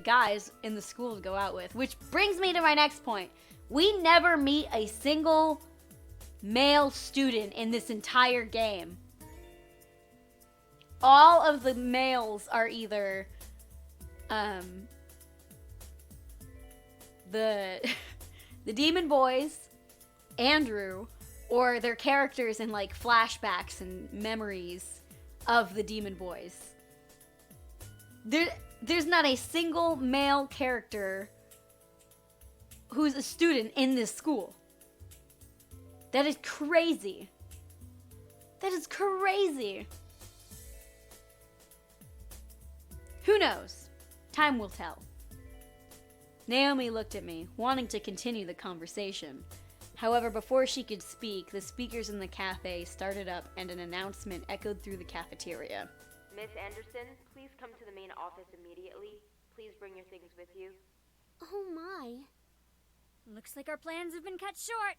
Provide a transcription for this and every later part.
guys in the school to go out with. Which brings me to my next point. We never meet a single male student in this entire game. All of the males are either the demon boys, Andrew, or their characters in like flashbacks and memories of the demon boys. There's not a single male character who's a student in this school. That is crazy. That is crazy. Who knows? Time will tell. Naomi looked at me, wanting to continue the conversation. However, before she could speak, the speakers in the cafe started up and an announcement echoed through the cafeteria. Miss Anderson, please come to the main office immediately. Please bring your things with you. Oh my. Looks like our plans have been cut short.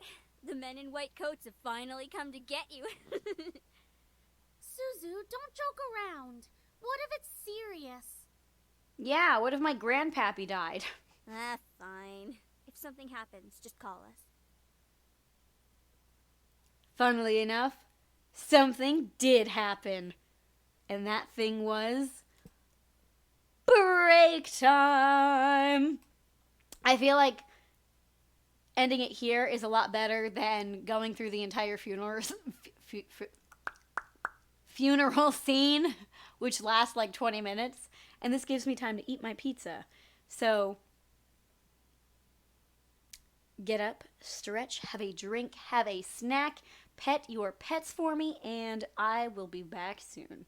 The men in white coats have finally come to get you. Suzu, don't joke around. What if it's serious? Yeah, what if my grandpappy died? Fine. If something happens, just call us. Funnily enough, something did happen. And that thing was break time. I feel like ending it here is a lot better than going through the entire funeral scene, which lasts like 20 minutes. And this gives me time to eat my pizza. So get up, stretch, have a drink, have a snack, pet your pets for me, and I will be back soon.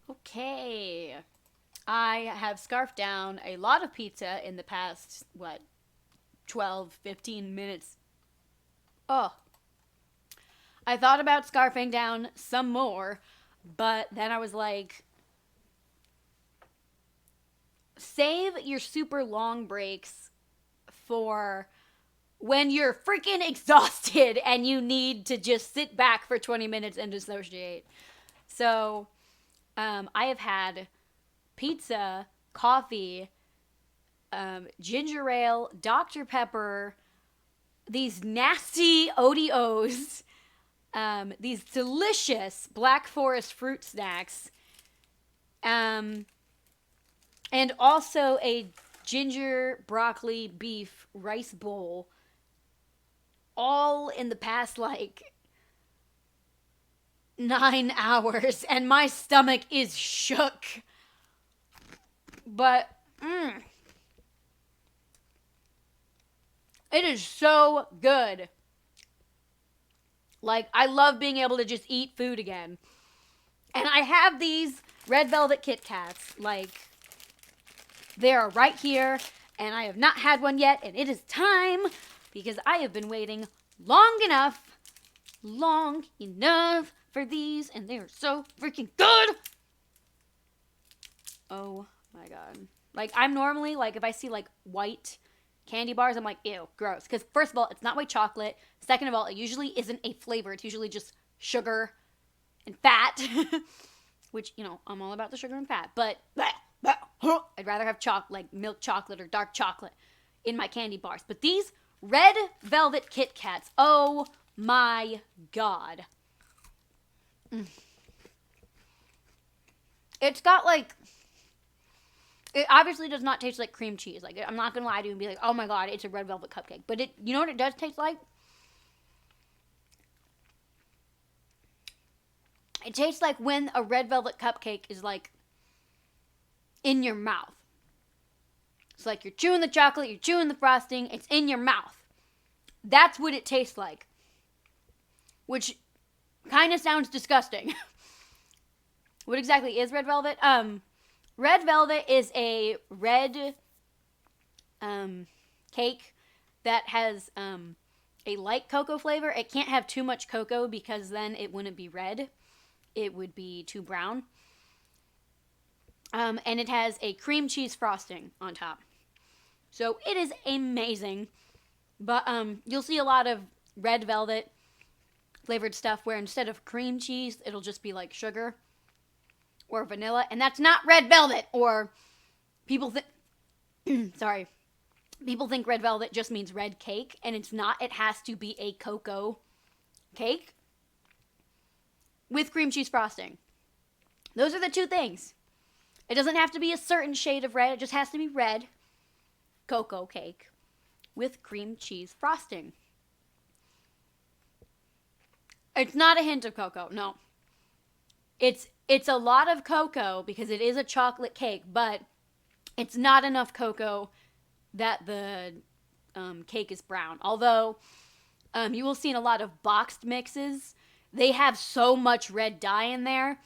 Okay. I have scarfed down a lot of pizza in the past, 12, 15 minutes. Oh. I thought about scarfing down some more, but then I was like, save your super long breaks for when you're freaking exhausted and you need to just sit back for 20 minutes and dissociate. So, I have had pizza, coffee, ginger ale, Dr. Pepper, these nasty ODOs, these delicious Black Forest fruit snacks, and also a ginger broccoli beef rice bowl, all in the past 9 hours, and my stomach is shook. But it is so good. I love being able to just eat food again. And I have these red velvet Kit Kats. They are right here, and I have not had one yet, and it is time, because I have been waiting long enough for these, and they are so freaking good. Oh my god. I'm normally, if I see, white candy bars, I'm like, ew, gross. Because, first of all, it's not white chocolate. Second of all, it usually isn't a flavor. It's usually just sugar and fat. Which, I'm all about the sugar and fat. But, I'd rather have milk chocolate or dark chocolate in my candy bars. But these red velvet Kit Kats, oh my god. It's got, it obviously does not taste like cream cheese. I'm not gonna lie to you and be like, oh my god, it's a red velvet cupcake. But you know what it does taste like? It tastes like when a red velvet cupcake is, in your mouth. It's like you're chewing the chocolate, you're chewing the frosting, it's in your mouth. That's what it tastes like. Which kind of sounds disgusting. What exactly is red velvet? Red velvet is a red cake that has a light cocoa flavor. It can't have too much cocoa because then it wouldn't be red. It would be too brown. And it has a cream cheese frosting on top. So it is amazing. But you'll see a lot of red velvet flavored stuff where instead of cream cheese, it'll just be sugar or vanilla. And that's not red velvet. Or people think... Sorry. People think red velvet just means red cake. And it's not. It has to be a cocoa cake with cream cheese frosting. Those are the two things. It doesn't have to be a certain shade of red. It just has to be red cocoa cake with cream cheese frosting. It's not a hint of cocoa, no. It's a lot of cocoa because it is a chocolate cake, but it's not enough cocoa that the cake is brown. Although you will see in a lot of boxed mixes, they have so much red dye in there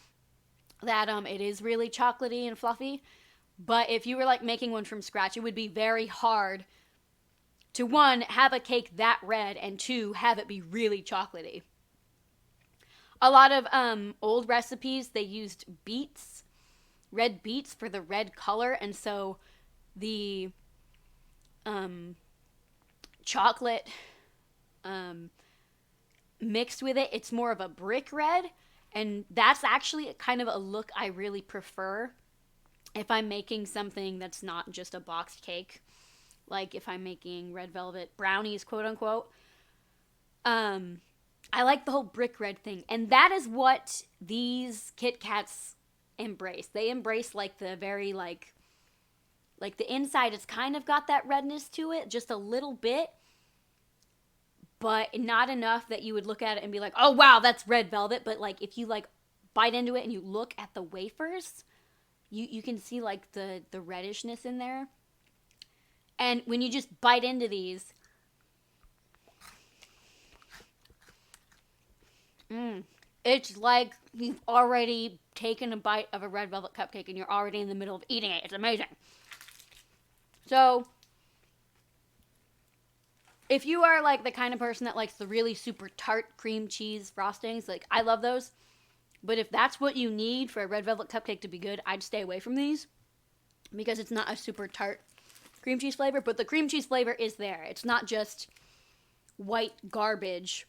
that it is really chocolatey and fluffy. But if you were making one from scratch, it would be very hard to, one, have a cake that red, and two, have it be really chocolatey. A lot of old recipes, they used beets, red beets for the red color, and so the chocolate mixed with it, it's more of a brick red, and that's actually kind of a look I really prefer if I'm making something that's not just a boxed cake. If I'm making red velvet brownies, quote unquote. I like the whole brick red thing, and that is what these Kit Kats embrace. They embrace the very the inside, it's kind of got that redness to it, just a little bit, but not enough that you would look at it and be like, oh wow, that's red velvet. But if you bite into it and you look at the wafers, you can see the reddishness in there. And when you just bite into these, it's like you've already taken a bite of a red velvet cupcake and you're already in the middle of eating it. It's amazing. So, if you are like the kind of person that likes the really super tart cream cheese frostings, like I love those. But if that's what you need for a red velvet cupcake to be good, I'd stay away from these. Because it's not a super tart cream cheese flavor. But the cream cheese flavor is there. It's not just white garbage,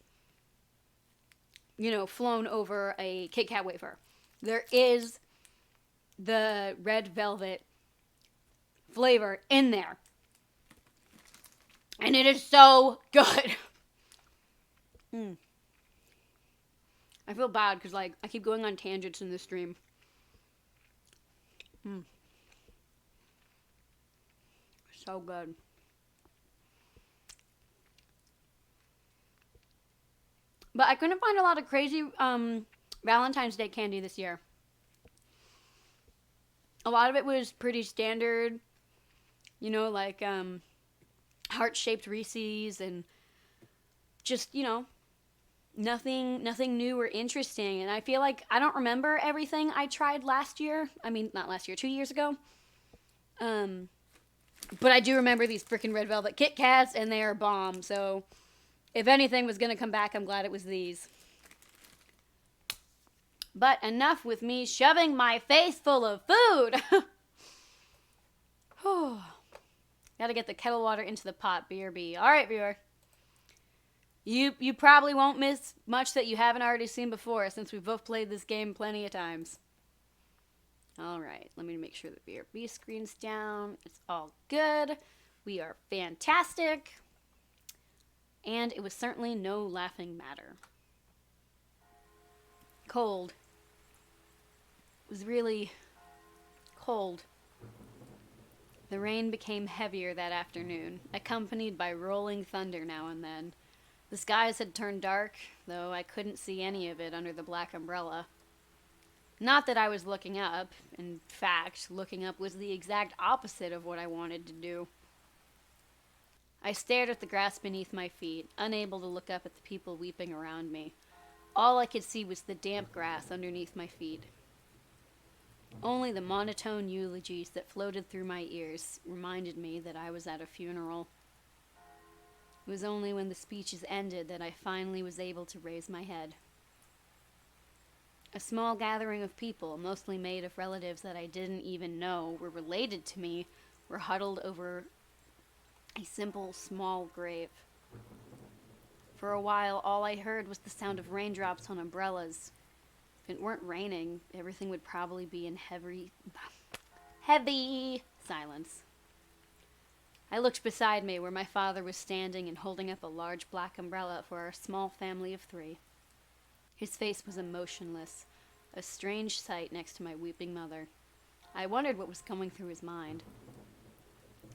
you know, flown over a Kit Kat wafer. There is the red velvet flavor in there. And it is so good. I feel bad because, like, I keep going on tangents in this stream. So good. But I couldn't find a lot of crazy Valentine's Day candy this year. A lot of it was pretty standard. You know, like heart-shaped Reese's and just, you know, nothing new or interesting. And I feel like I don't remember everything I tried last year. I mean, not last year, 2 years ago. But I do remember these freaking red velvet Kit Kats, and they are bomb. So if anything was going to come back, I'm glad it was these. But enough with me shoving my face full of food. Gotta get the kettle water into the pot, BRB. Alright, viewer. You probably won't miss much that you haven't already seen before, since we've both played this game plenty of times. Alright, let me make sure the BRB screen's down. It's all good. We are fantastic. And it was certainly no laughing matter. Cold. It was really cold. The rain became heavier that afternoon, accompanied by rolling thunder now and then. The skies had turned dark, though I couldn't see any of it under the black umbrella. Not that I was looking up. In fact, looking up was the exact opposite of what I wanted to do. I stared at the grass beneath my feet, unable to look up at the people weeping around me. All I could see was the damp grass underneath my feet. Only the monotone eulogies that floated through my ears reminded me that I was at a funeral. It was only when the speeches ended that I finally was able to raise my head. A small gathering of people, mostly made of relatives that I didn't even know were related to me, were huddled over a simple, small grave. For a while, all I heard was the sound of raindrops on umbrellas. If it weren't raining, everything would probably be in heavy silence. I looked beside me where my father was standing and holding up a large black umbrella for our small family of 3. His face was emotionless, a strange sight next to my weeping mother. I wondered what was going through his mind.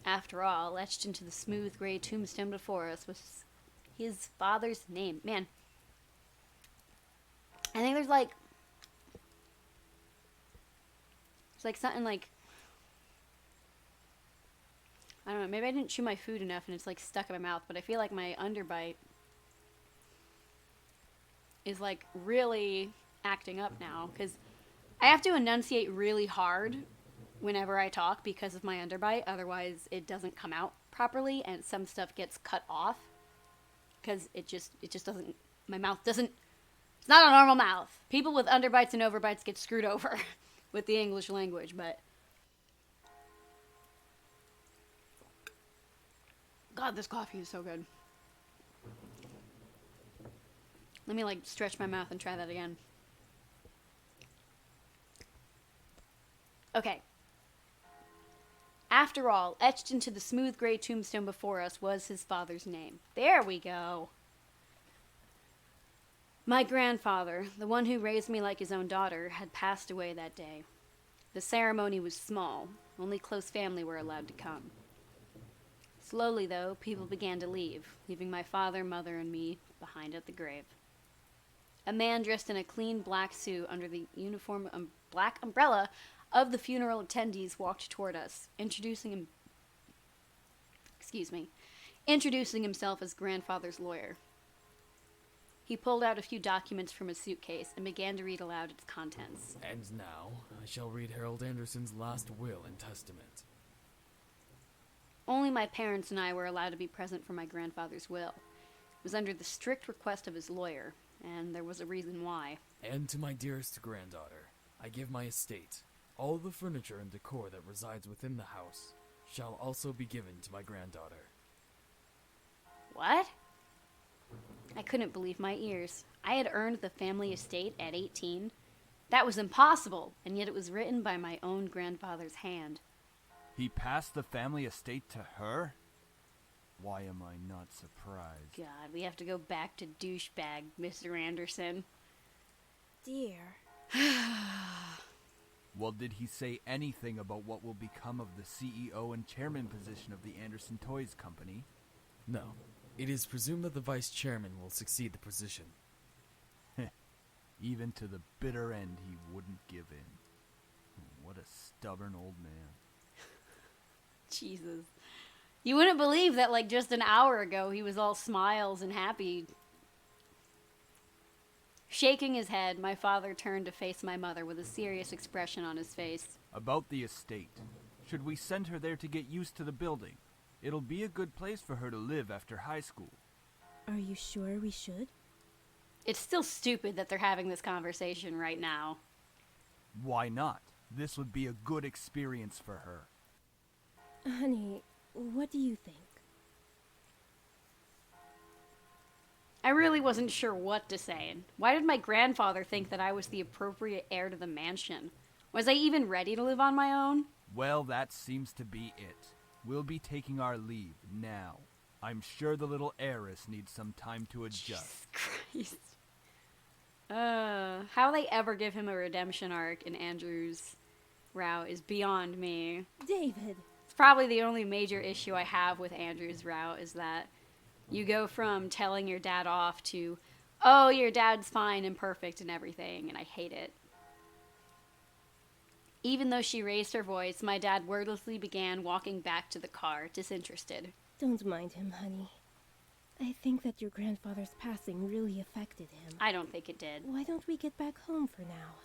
After all, etched into the smooth gray tombstone before us was his father's name. Man, I think there's like, it's like something like, I don't know, maybe I didn't chew my food enough and it's like stuck in my mouth, but I feel like my underbite is like really acting up now because I have to enunciate really hard whenever I talk because of my underbite. Otherwise it doesn't come out properly and some stuff gets cut off because it just doesn't, my mouth doesn't, it's not a normal mouth. People with underbites and overbites get screwed over with the English language, but God, this coffee is so good. Let me, like, stretch my mouth and try that again. Okay. After all, etched into the smooth gray tombstone before us was his father's name. There we go. My grandfather, the one who raised me like his own daughter, had passed away that day. The ceremony was small. Only close family were allowed to come. Slowly, though, people began to leave, leaving my father, mother, and me behind at the grave. A man dressed in a clean black suit under the uniform black umbrella of the funeral attendees walked toward us, introducing himself as grandfather's lawyer. He pulled out a few documents from his suitcase and began to read aloud its contents. And now, I shall read Harold Anderson's last will and testament. Only my parents and I were allowed to be present for my grandfather's will. It was under the strict request of his lawyer, and there was a reason why. And to my dearest granddaughter, I give my estate. All the furniture and decor that resides within the house shall also be given to my granddaughter. What? I couldn't believe my ears. I had earned the family estate at 18. That was impossible, and yet it was written by my own grandfather's hand. He passed the family estate to her? Why am I not surprised? God, we have to go back to douchebag, Mr. Anderson. Dear. Well, did he say anything about what will become of the CEO and chairman position of the Anderson Toys Company? No. It is presumed that the vice chairman will succeed the position. Even to the bitter end, he wouldn't give in. What a stubborn old man. Jesus. You wouldn't believe that, like, just an hour ago, he was all smiles and happy. Shaking his head, my father turned to face my mother with a serious expression on his face. About the estate. Should we send her there to get used to the building? It'll be a good place for her to live after high school. Are you sure we should? It's still stupid that they're having this conversation right now. Why not? This would be a good experience for her. Honey, what do you think? I really wasn't sure what to say. Why did my grandfather think that I was the appropriate heir to the mansion? Was I even ready to live on my own? Well, that seems to be it. We'll be taking our leave now. I'm sure the little heiress needs some time to adjust. Jesus Christ. How they ever give him a redemption arc in Andrew's route is beyond me. David! It's probably the only major issue I have with Andrew's route is that you go from telling your dad off to, oh, your dad's fine and perfect and everything, and I hate it. Even though she raised her voice, my dad wordlessly began walking back to the car, disinterested. Don't mind him, honey. I think that your grandfather's passing really affected him. I don't think it did. Why don't we get back home for now?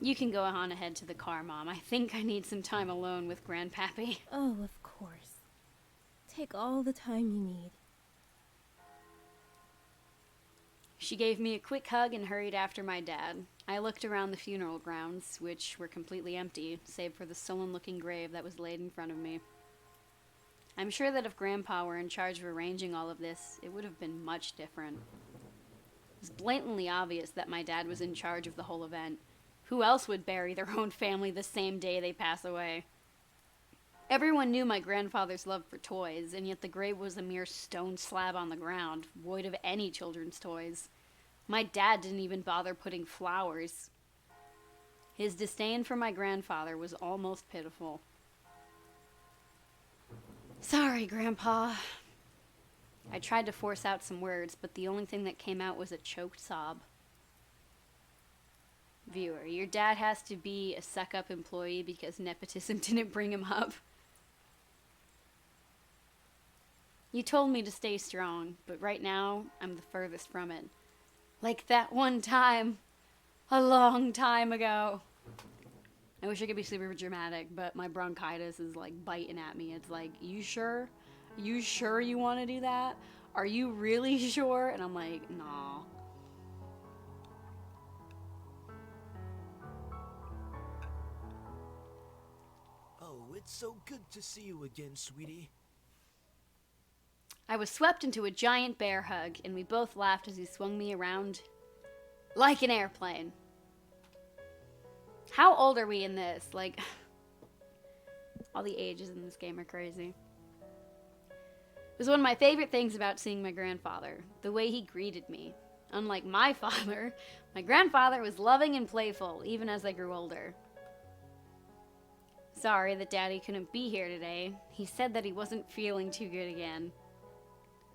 You can go on ahead to the car, Mom. I think I need some time alone with Grandpappy. Oh, of course. Take all the time you need. She gave me a quick hug and hurried after my dad. I looked around the funeral grounds, which were completely empty, save for the sullen-looking grave that was laid in front of me. I'm sure that if Grandpa were in charge of arranging all of this, it would have been much different. It was blatantly obvious that my dad was in charge of the whole event. Who else would bury their own family the same day they pass away? Everyone knew my grandfather's love for toys, and yet the grave was a mere stone slab on the ground, void of any children's toys. My dad didn't even bother putting flowers. His disdain for my grandfather was almost pitiful. Sorry, Grandpa. I tried to force out some words, but the only thing that came out was a choked sob. Viewer, your dad has to be a suck-up employee because nepotism didn't bring him up. You told me to stay strong, but right now, I'm the furthest from it. Like that one time, a long time ago. I wish I could be super dramatic, but my bronchitis is like biting at me. It's like, you sure? You sure you want to do that? Are you really sure? And I'm like, nah. Oh, it's so good to see you again, sweetie. I was swept into a giant bear hug, and we both laughed as he swung me around like an airplane. How old are we in this? Like, all the ages in this game are crazy. It was one of my favorite things about seeing my grandfather, the way he greeted me. Unlike my father, my grandfather was loving and playful, even as I grew older. Sorry that Daddy couldn't be here today. He said that he wasn't feeling too good again.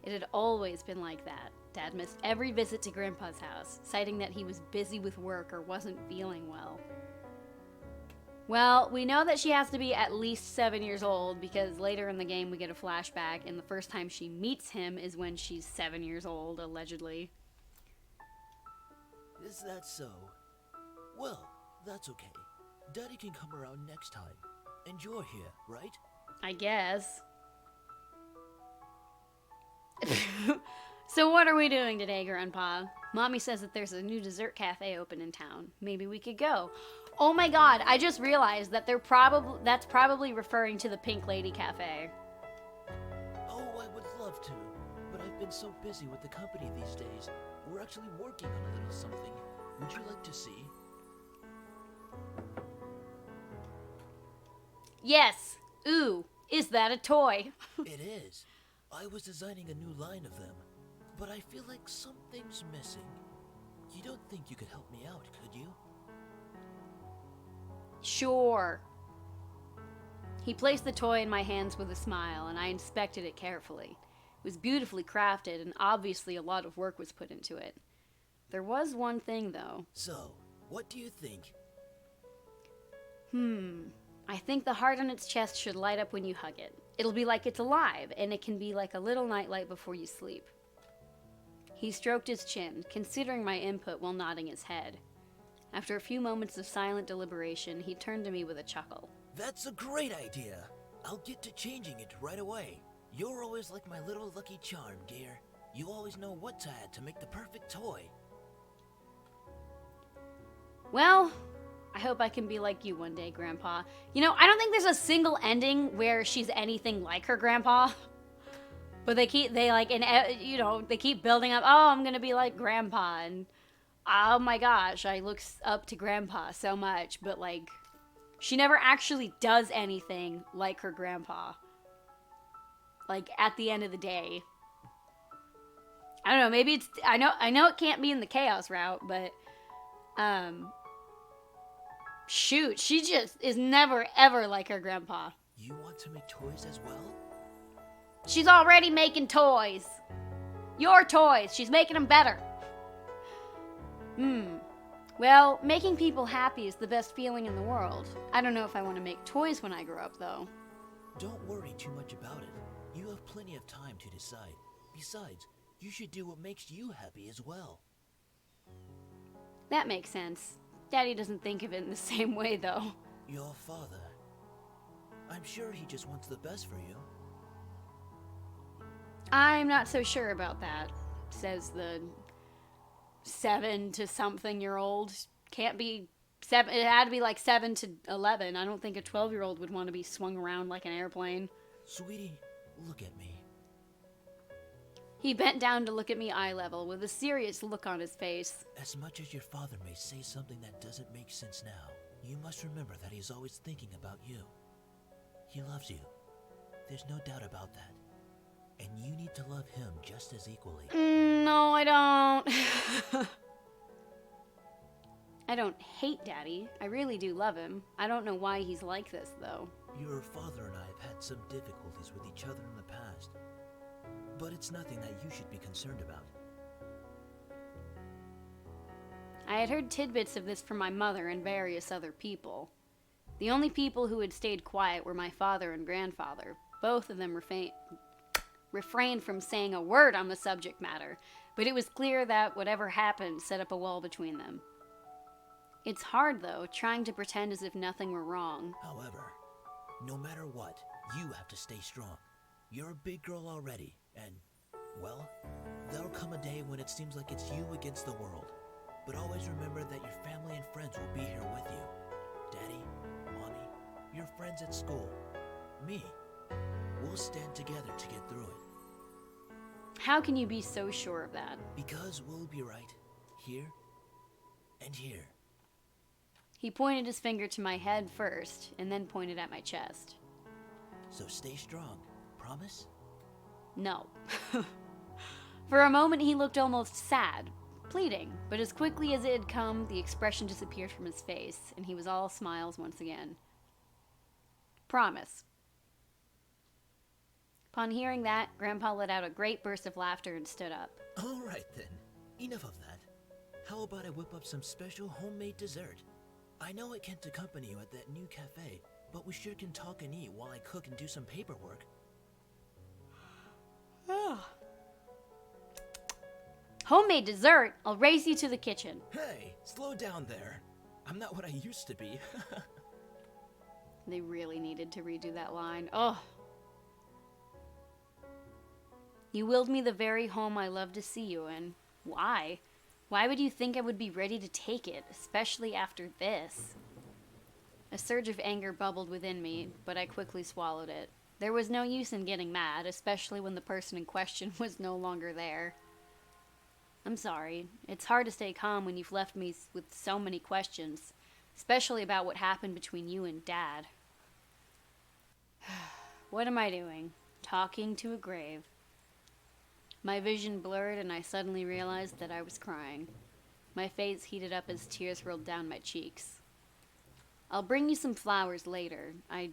It had always been like that. Dad missed every visit to Grandpa's house, citing that he was busy with work or wasn't feeling well. Well, we know that she has to be at least 7 years old because later in the game we get a flashback, and the first time she meets him is when she's 7 years old, allegedly. Is that so? Well, that's okay. Daddy can come around next time. And you're here, right? I guess. So what are we doing today, Grandpa? Mommy says that there's a new dessert cafe open in town. Maybe we could go. Oh my god, I just realized that that's probably referring to the Pink Lady Cafe. Oh, I would love to. But I've been so busy with the company these days. We're actually working on a little something. Would you like to see? Yes. Ooh, is that a toy? It is. I was designing a new line of them. But I feel like something's missing. You don't think you could help me out, could you? Sure. He placed the toy in my hands with a smile, and I inspected it carefully. It was beautifully crafted, and obviously a lot of work was put into it. There was one thing, though. So, what do you think? I think the heart on its chest should light up when you hug it. It'll be like it's alive, and it can be like a little nightlight before you sleep. He stroked his chin, considering my input while nodding his head. After a few moments of silent deliberation, he turned to me with a chuckle. That's a great idea. I'll get to changing it right away. You're always like my little lucky charm, dear. You always know what to add to make the perfect toy. Well, I hope I can be like you one day, Grandpa. You know, I don't think there's a single ending where she's anything like her grandpa. But they keep building up, oh, I'm gonna be like Grandpa, and oh my gosh, I look up to Grandpa so much, but like, she never actually does anything like her grandpa. Like, at the end of the day. I don't know, maybe it's, I know it can't be in the chaos route, but, shoot, she just is never ever like her grandpa. You want to make toys as well? She's already making toys. Your toys. She's making them better. Well, making people happy is the best feeling in the world. I don't know if I want to make toys when I grow up, though. Don't worry too much about it. You have plenty of time to decide. Besides, you should do what makes you happy as well. That makes sense. Daddy doesn't think of it in the same way, though. Your father. I'm sure he just wants the best for you. I'm not so sure about that, says the 7-to-something-year-old. Can't be 7. It had to be like 7 to 11. I don't think a 12-year-old would want to be swung around like an airplane. Sweetie, look at me. He bent down to look at me eye level with a serious look on his face. As much as your father may say something that doesn't make sense now, you must remember that he's always thinking about you. He loves you. There's no doubt about that. And you need to love him just as equally. No, I don't. I don't hate Daddy. I really do love him. I don't know why he's like this, though. Your father and I have had some difficulties with each other in the past. But it's nothing that you should be concerned about. I had heard tidbits of this from my mother and various other people. The only people who had stayed quiet were my father and grandfather. Both of them refrained from saying a word on the subject matter, but it was clear that whatever happened set up a wall between them. It's hard, though, trying to pretend as if nothing were wrong. However, no matter what, you have to stay strong. You're a big girl already, and, well, there'll come a day when it seems like it's you against the world. But always remember that your family and friends will be here with you. Daddy, Mommy, your friends at school, me. We'll stand together to get through it. How can you be so sure of that? Because we'll be right here and here. He pointed his finger to my head first, and then pointed at my chest. So stay strong. Promise? No. For a moment he looked almost sad, pleading, but as quickly as it had come, the expression disappeared from his face, and he was all smiles once again. Promise. Upon hearing that, Grandpa let out a great burst of laughter and stood up. All right then. Enough of that. How about I whip up some special homemade dessert? I know I can't accompany you at that new cafe, but we sure can talk and eat while I cook and do some paperwork. Homemade dessert? I'll race you to the kitchen. Hey, slow down there. I'm not what I used to be. They really needed to redo that line. Oh. You willed me the very home I love to see you in. Why? Why would you think I would be ready to take it, especially after this? A surge of anger bubbled within me, but I quickly swallowed it. There was no use in getting mad, especially when the person in question was no longer there. I'm sorry. It's hard to stay calm when you've left me with so many questions, especially about what happened between you and Dad. What am I doing? Talking to a grave. My vision blurred and I suddenly realized that I was crying. My face heated up as tears rolled down my cheeks. I'll bring you some flowers later. I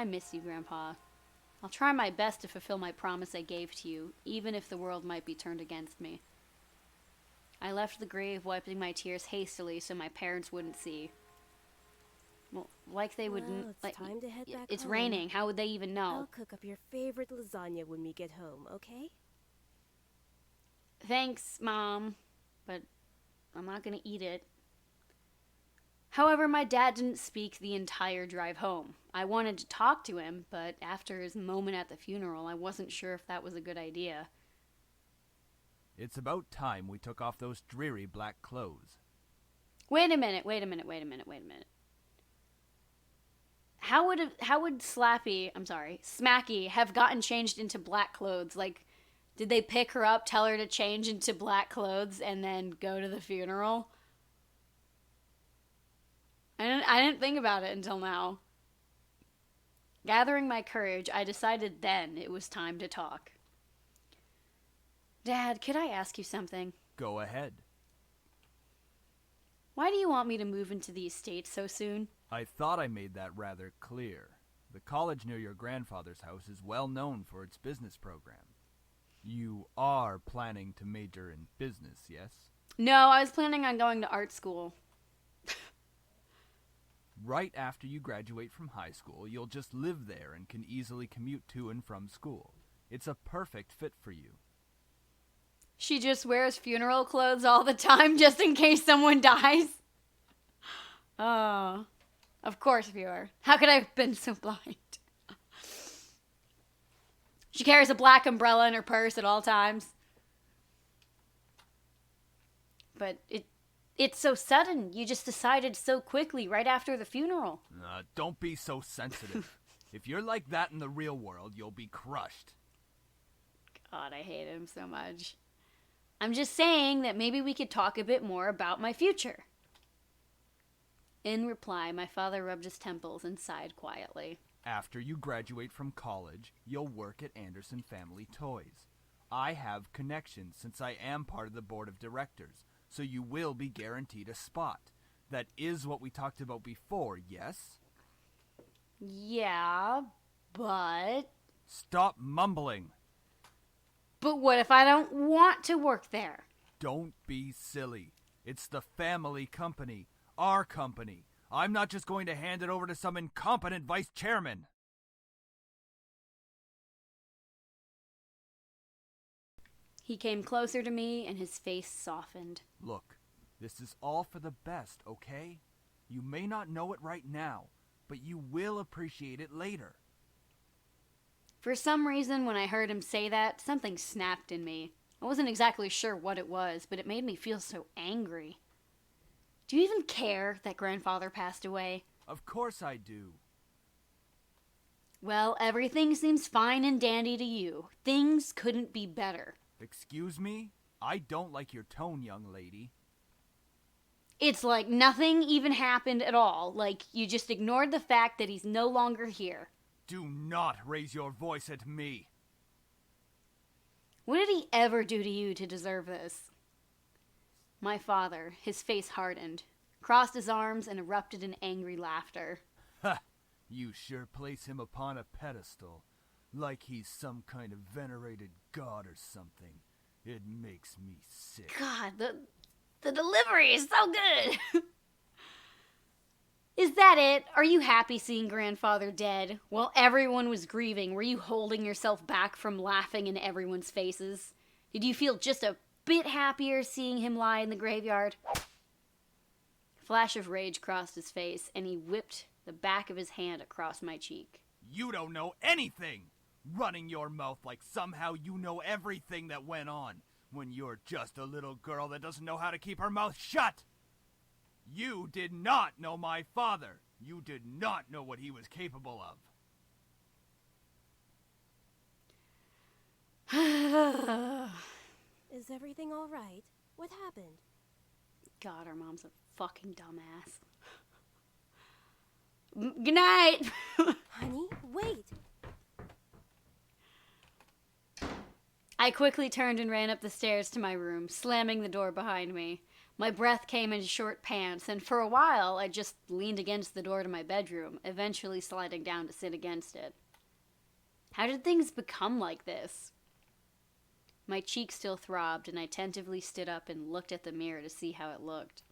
miss you, Grandpa. I'll try my best to fulfill my promise I gave to you, even if the world might be turned against me. I left the grave, wiping my tears hastily so my parents wouldn't see. Well, like they would... Well, it's time to head back It's home. raining. How would they even know? I'll cook up your favorite lasagna when we get home, okay? Thanks, Mom, but I'm not gonna eat it. However, my dad didn't speak the entire drive home. I wanted to talk to him, but after his moment at the funeral, I wasn't sure if that was a good idea. It's about time we took off those dreary black clothes. Wait a minute. How would Smacky have gotten changed into black clothes? Like, did they pick her up, tell her to change into black clothes, and then go to the funeral? I didn't think about it until now. Gathering my courage, I decided then it was time to talk. Dad, could I ask you something? Go ahead. Why do you want me to move into the estate so soon? I thought I made that rather clear. The college near your grandfather's house is well known for its business program. You are planning to major in business, yes? No, I was planning on going to art school. Right after you graduate from high school, you'll just live there and can easily commute to and from school. It's a perfect fit for you. She just wears funeral clothes all the time just in case someone dies. Oh, of course, viewer. How could I have been so blind? She carries a black umbrella in her purse at all times. But it's so sudden. You just decided so quickly right after the funeral. Don't be so sensitive. If you're like that in the real world, you'll be crushed. God, I hate him so much. I'm just saying that maybe we could talk a bit more about my future. In reply, my father rubbed his temples and sighed quietly. After you graduate from college, you'll work at Anderson Family Toys. I have connections since I am part of the board of directors, so you will be guaranteed a spot. That is what we talked about before, yes? Yeah, but... Stop mumbling. But what if I don't want to work there? Don't be silly. It's the family company. Our company. I'm not just going to hand it over to some incompetent vice chairman. He came closer to me and his face softened. Look, this is all for the best, okay? You may not know it right now, but you will appreciate it later. For some reason, when I heard him say that, something snapped in me. I wasn't exactly sure what it was, but it made me feel so angry. Do you even care that Grandfather passed away? Of course I do. Well, everything seems fine and dandy to you. Things couldn't be better. Excuse me? I don't like your tone, young lady. It's like nothing even happened at all. Like you just ignored the fact that he's no longer here. Do not raise your voice at me. What did he ever do to you to deserve this? My father, his face hardened, crossed his arms and erupted in angry laughter. Ha! You sure place him upon a pedestal, like he's some kind of venerated god or something. It makes me sick. God, the delivery is so good. Is that it? Are you happy seeing grandfather dead? While everyone was grieving, were you holding yourself back from laughing in everyone's faces? Did you feel just a bit happier seeing him lie in the graveyard? A flash of rage crossed his face, and he whipped the back of his hand across my cheek. You don't know anything! Running your mouth like somehow you know everything that went on, when you're just a little girl that doesn't know how to keep her mouth shut! You did not know my father! You did not know what he was capable of! Is everything all right? What happened? God, our mom's a fucking dumbass. Good night! Honey, wait! I quickly turned and ran up the stairs to my room, slamming the door behind me. My breath came in short pants, and for a while I just leaned against the door to my bedroom, eventually sliding down to sit against it. How did things become like this? My cheek still throbbed, and I tentatively stood up and looked at the mirror to see how it looked.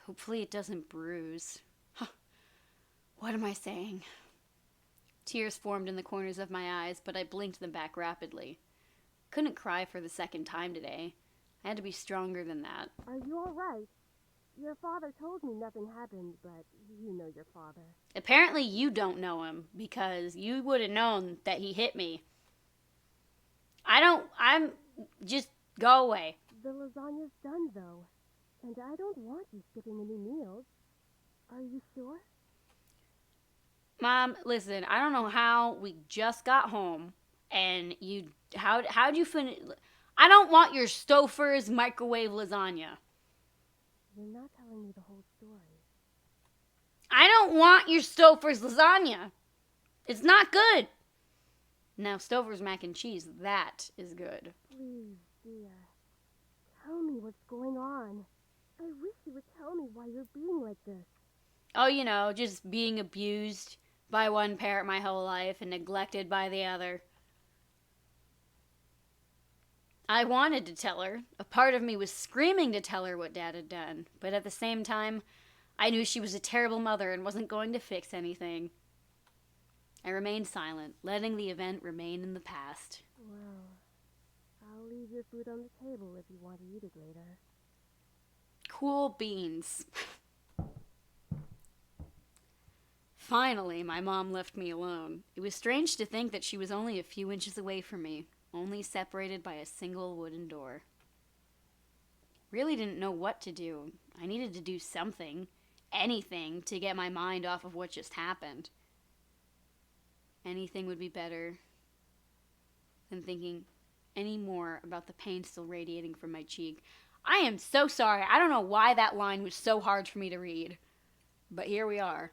Hopefully it doesn't bruise. What am I saying? Tears formed in the corners of my eyes, but I blinked them back rapidly. Couldn't cry for the second time today. I had to be stronger than that. Are you all right? Your father told me nothing happened, but you know your father. Apparently you don't know him, because you would have known that he hit me. Just go away. The lasagna's done, though. And I don't want you skipping any meals. Are you sure? Mom, listen, I don't know how we just got home, and how'd you finish? I don't want your Stouffer's microwave lasagna. You're not telling me the whole story. I don't want your Stouffer's lasagna. It's not good. Now, Stouffer's mac and cheese, that is good. Please, dear. Tell me what's going on. I wish you would tell me why you're being like this. Oh, you know, just being abused by one parent my whole life and neglected by the other. I wanted to tell her. A part of me was screaming to tell her what Dad had done. But at the same time, I knew she was a terrible mother and wasn't going to fix anything. I remained silent, letting the event remain in the past. Well, I'll leave your food on the table if you want to eat it later. Cool beans. Finally, my mom left me alone. It was strange to think that she was only a few inches away from me, only separated by a single wooden door. Really didn't know what to do. I needed to do something, anything, to get my mind off of what just happened. Anything would be better than thinking any more about the pain still radiating from my cheek. I am so sorry. I don't know why that line was so hard for me to read. But here we are.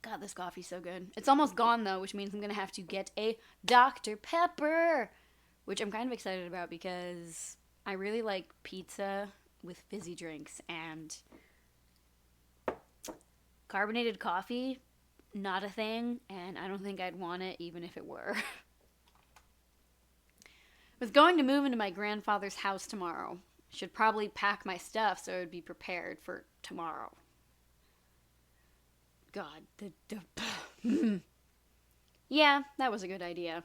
God, this coffee's so good. It's almost gone, though, which means I'm going to have to get a Dr. Pepper, which I'm kind of excited about because I really like pizza with fizzy drinks, and carbonated coffee, not a thing, and I don't think I'd want it even if it were. I was going to move into my grandfather's house tomorrow. Should probably pack my stuff so I would be prepared for tomorrow. God, yeah, that was a good idea.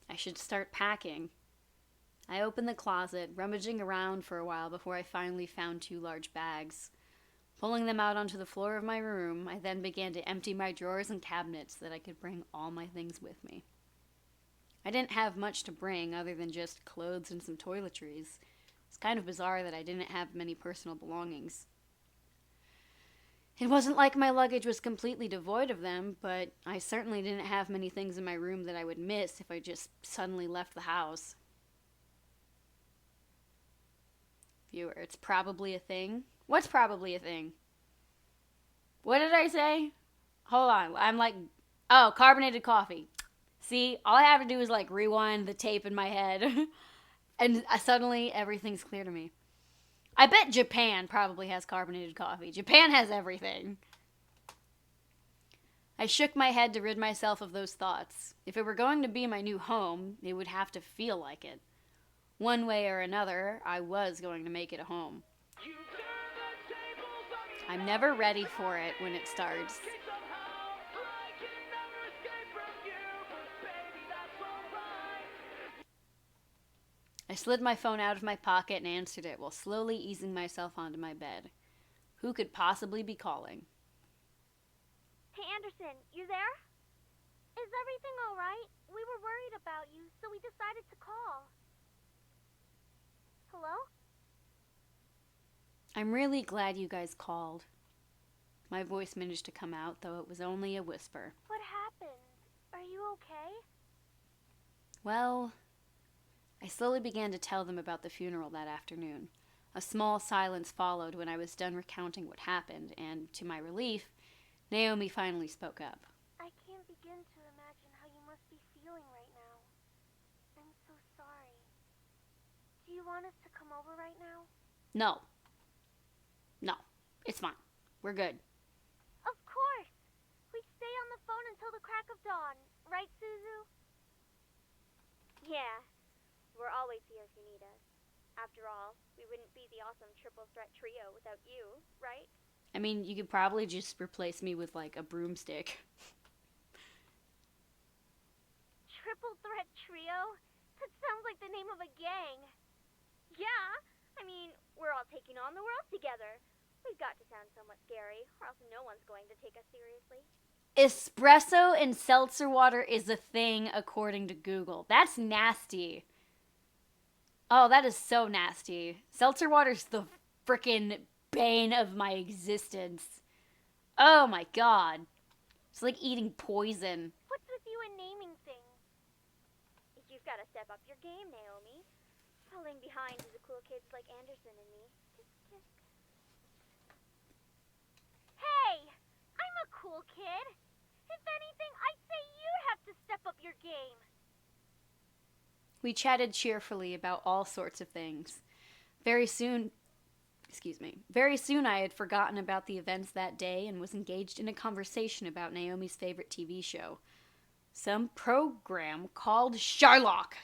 I should start packing. I opened the closet, rummaging around for a while before I finally found 2 large bags. Pulling them out onto the floor of my room, I then began to empty my drawers and cabinets so that I could bring all my things with me. I didn't have much to bring other than just clothes and some toiletries. It's kind of bizarre that I didn't have many personal belongings. It wasn't like my luggage was completely devoid of them, but I certainly didn't have many things in my room that I would miss if I just suddenly left the house. Viewer, it's probably a thing. What's probably a thing? What did I say? Hold on, I'm like, oh, carbonated coffee. See, all I have to do is like rewind the tape in my head, and suddenly everything's clear to me. I bet Japan probably has carbonated coffee. Japan has everything. I shook my head to rid myself of those thoughts. If it were going to be my new home, it would have to feel like it. One way or another, I was going to make it home. I'm never ready for it when it starts. I slid my phone out of my pocket and answered it while slowly easing myself onto my bed. Who could possibly be calling? Hey, Anderson, you there? Is everything alright? We were worried about you, so we decided to call. Hello? I'm really glad you guys called. My voice managed to come out, though it was only a whisper. What happened? Are you okay? Well, I slowly began to tell them about the funeral that afternoon. A small silence followed when I was done recounting what happened, and to my relief, Naomi finally spoke up. I can't begin to imagine how you must be feeling right now. I'm so sorry. Do you want us to come over right now? No. No. It's fine. We're good. Of course! We'd stay on the phone until the crack of dawn. Right, Suzu? Yeah. We're always here if you need us. After all, we wouldn't be the awesome triple threat trio without you, right? I mean, you could probably just replace me with, like, a broomstick. Triple threat trio? That sounds like the name of a gang. Yeah! I mean, we're all taking on the world together. We've got to sound somewhat scary, or else no one's going to take us seriously. Espresso and seltzer water is a thing according to Google. That's nasty. Oh, that is so nasty. Seltzer water's the frickin' bane of my existence. Oh my god. It's like eating poison. What's with you and naming things? You've got to step up your game, Naomi. Falling behind the cool kids like Anderson and me. Hey! I'm a cool kid. If anything, I'd say you'd have to step up your game. We chatted cheerfully about all sorts of things. Very soon I had forgotten about the events that day and was engaged in a conversation about Naomi's favorite TV show. Some program called Sherlock.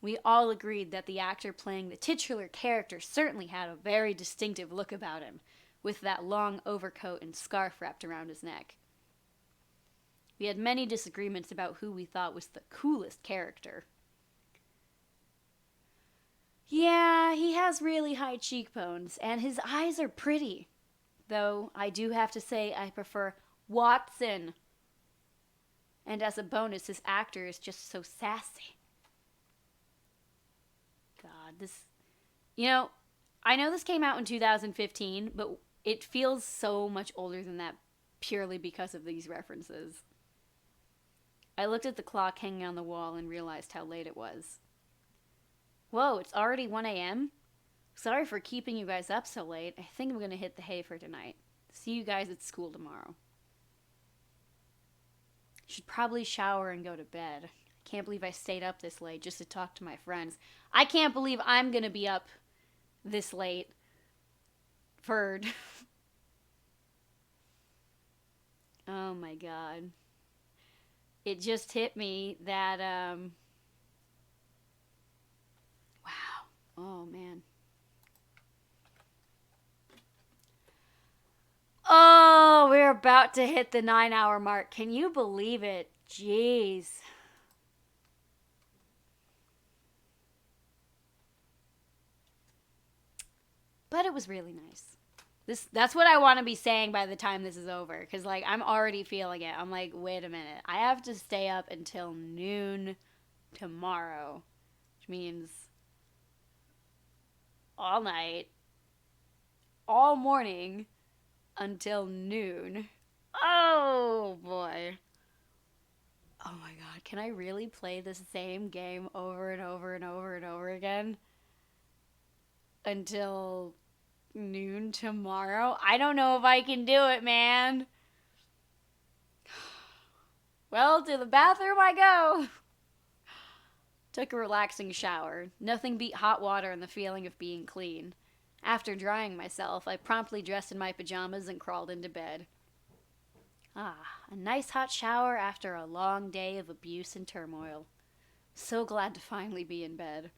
We all agreed that the actor playing the titular character certainly had a very distinctive look about him, with that long overcoat and scarf wrapped around his neck. We had many disagreements about who we thought was the coolest character. Yeah, he has really high cheekbones, and his eyes are pretty. Though, I do have to say I prefer Watson. And as a bonus, his actor is just so sassy. God, this... You know, I know this came out in 2015, but it feels so much older than that purely because of these references. I looked at the clock hanging on the wall and realized how late it was. Whoa, it's already 1 a.m.? Sorry for keeping you guys up so late. I think I'm going to hit the hay for tonight. See you guys at school tomorrow. Should probably shower and go to bed. I can't believe I stayed up this late just to talk to my friends. I can't believe I'm going to be up this late for... Oh my god. It just hit me that, wow. Oh, man. Oh, we're about to hit the 9-hour mark. Can you believe it? Jeez. But it was really nice. That's what I want to be saying by the time this is over. Because, like, I'm already feeling it. I'm like, wait a minute. I have to stay up until noon tomorrow. Which means all night, all morning, until noon. Oh, boy. Oh, my God. Can I really play the same game over and over and over and over again? Until... noon tomorrow? I don't know if I can do it, man. Well, to the bathroom I go. Took a relaxing shower. Nothing beat hot water and the feeling of being clean. After drying myself, I promptly dressed in my pajamas and crawled into bed. Ah, a nice hot shower after a long day of abuse and turmoil. So glad to finally be in bed.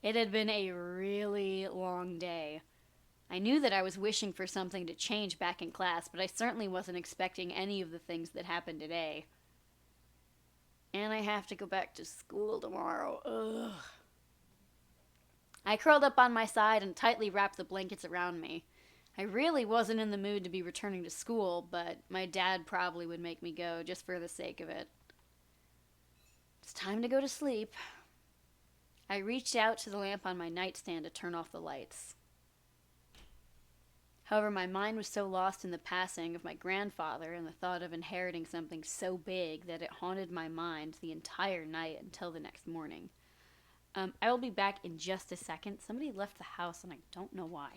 It had been a really long day. I knew that I was wishing for something to change back in class, but I certainly wasn't expecting any of the things that happened today. And I have to go back to school tomorrow. Ugh. I curled up on my side and tightly wrapped the blankets around me. I really wasn't in the mood to be returning to school, but my dad probably would make me go just for the sake of it. It's time to go to sleep. I reached out to the lamp on my nightstand to turn off the lights. However, my mind was so lost in the passing of my grandfather and the thought of inheriting something so big that it haunted my mind the entire night until the next morning. I will be back in just a second. Somebody left the house and I don't know why.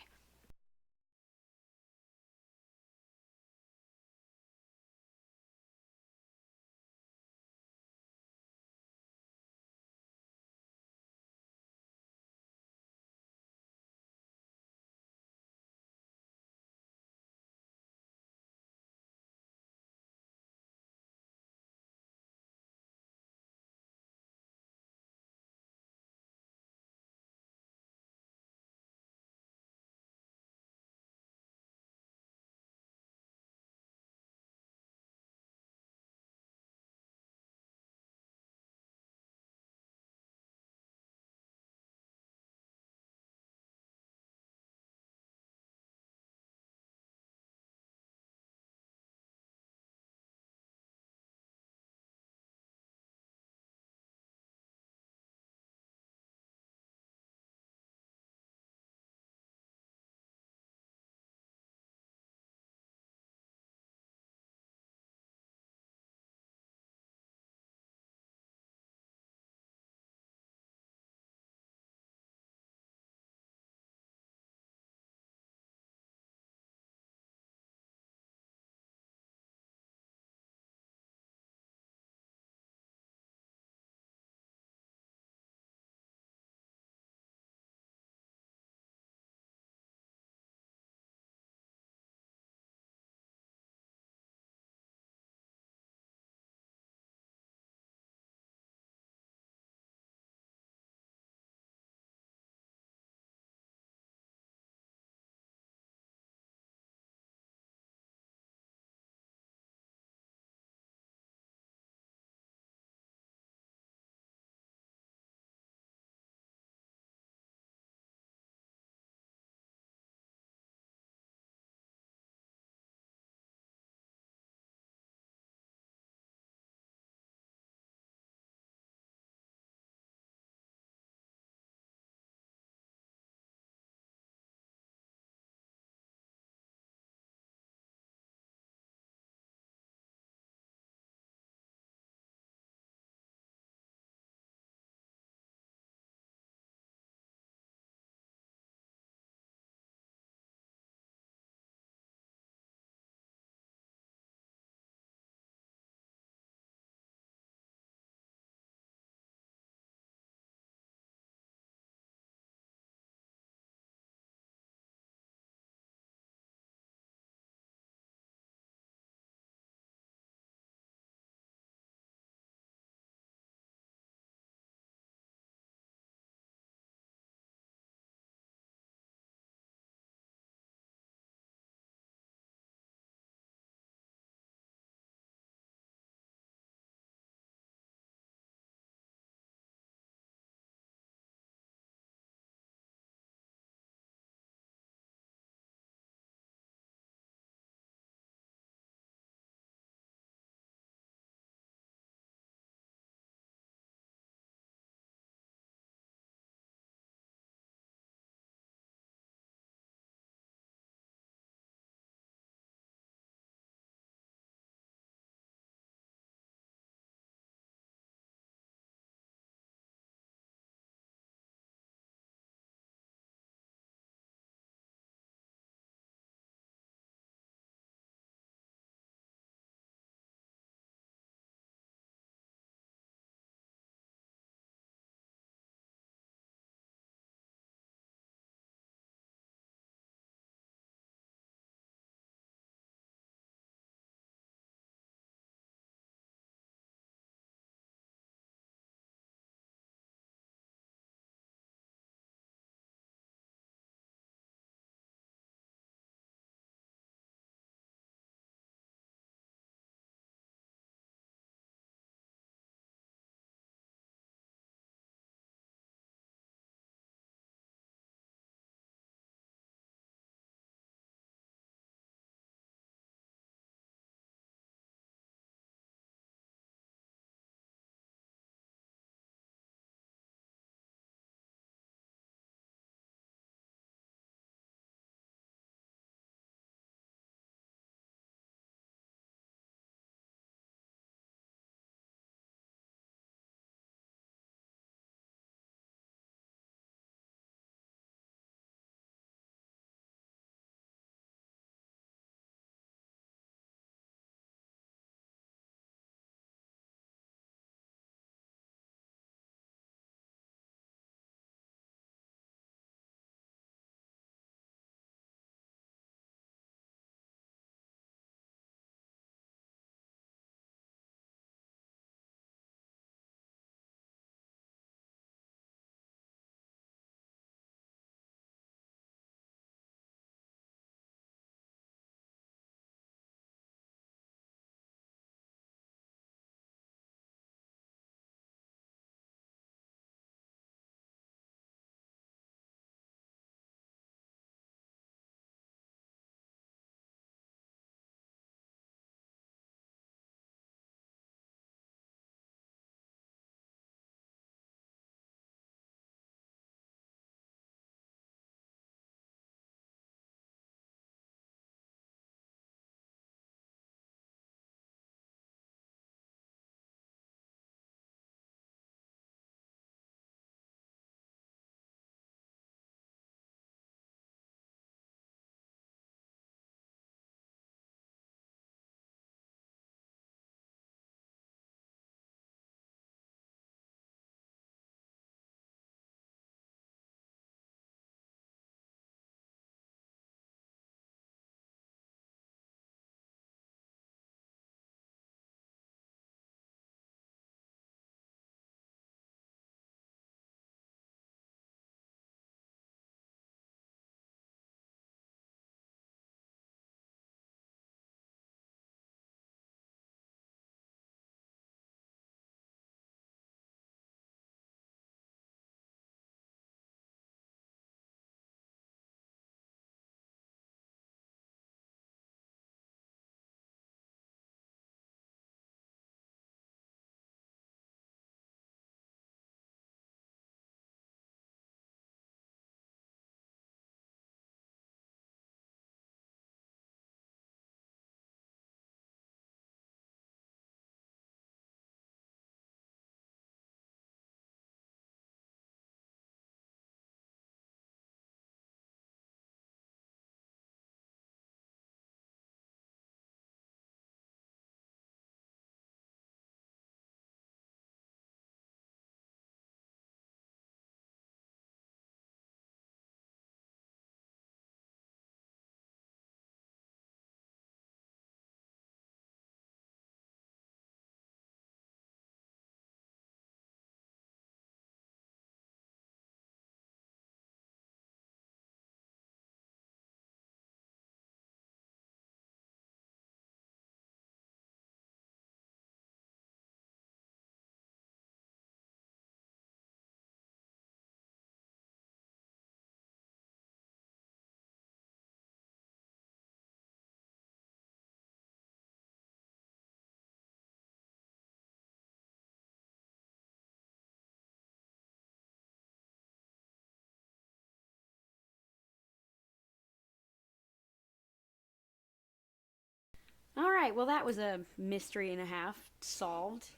Alright, well that was a mystery and a half solved.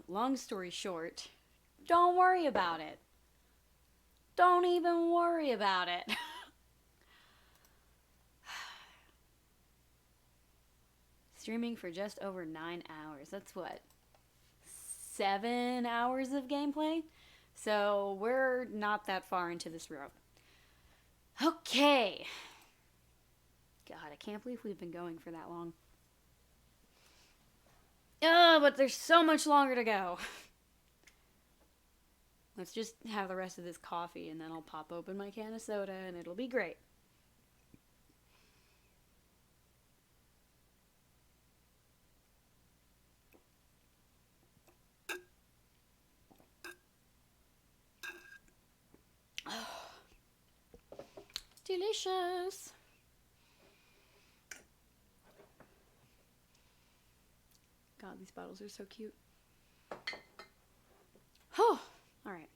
Long story short, don't worry about it. Don't even worry about it. Streaming for just over 9 hours. That's what? 7 hours of gameplay? So we're not that far into this road. Okay. God, I can't believe we've been going for that long. Oh, but there's so much longer to go. Let's just have the rest of this coffee and then I'll pop open my can of soda and it'll be great. Oh, delicious. God, these bottles are so cute. Oh, all right.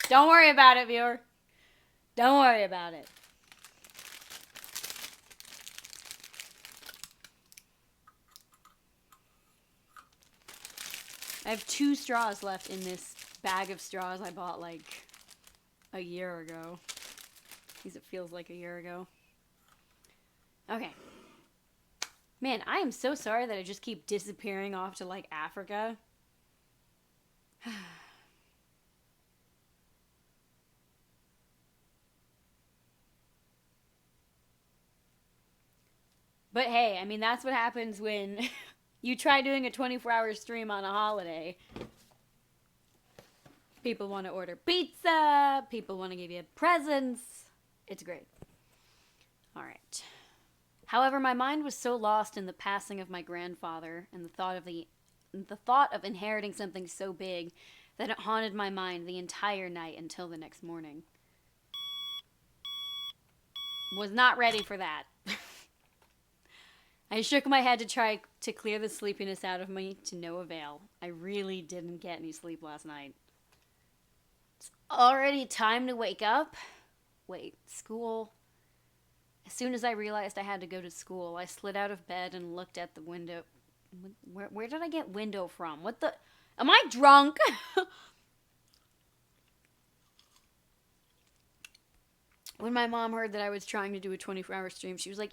Don't worry about it, viewer. Don't worry about it. I have 2 straws left in this bag of straws I bought like a year ago. At least it feels like a year ago. Okay. Man, I am so sorry that I just keep disappearing off to like Africa. But hey, I mean, that's what happens when you try doing a 24-hour stream on a holiday. People want to order pizza. People want to give you presents. It's great. All right. However, my mind was so lost in the passing of my grandfather and the thought of inheriting something so big that it haunted my mind the entire night until the next morning. Was not ready for that. I shook my head to try to clear the sleepiness out of me to no avail. I really didn't get any sleep last night. It's already time to wake up. Wait, school? As soon as I realized I had to go to school, I slid out of bed and looked at the window. Where did I get window from? What the? Am I drunk? When my mom heard that I was trying to do a 24-hour stream, she was like,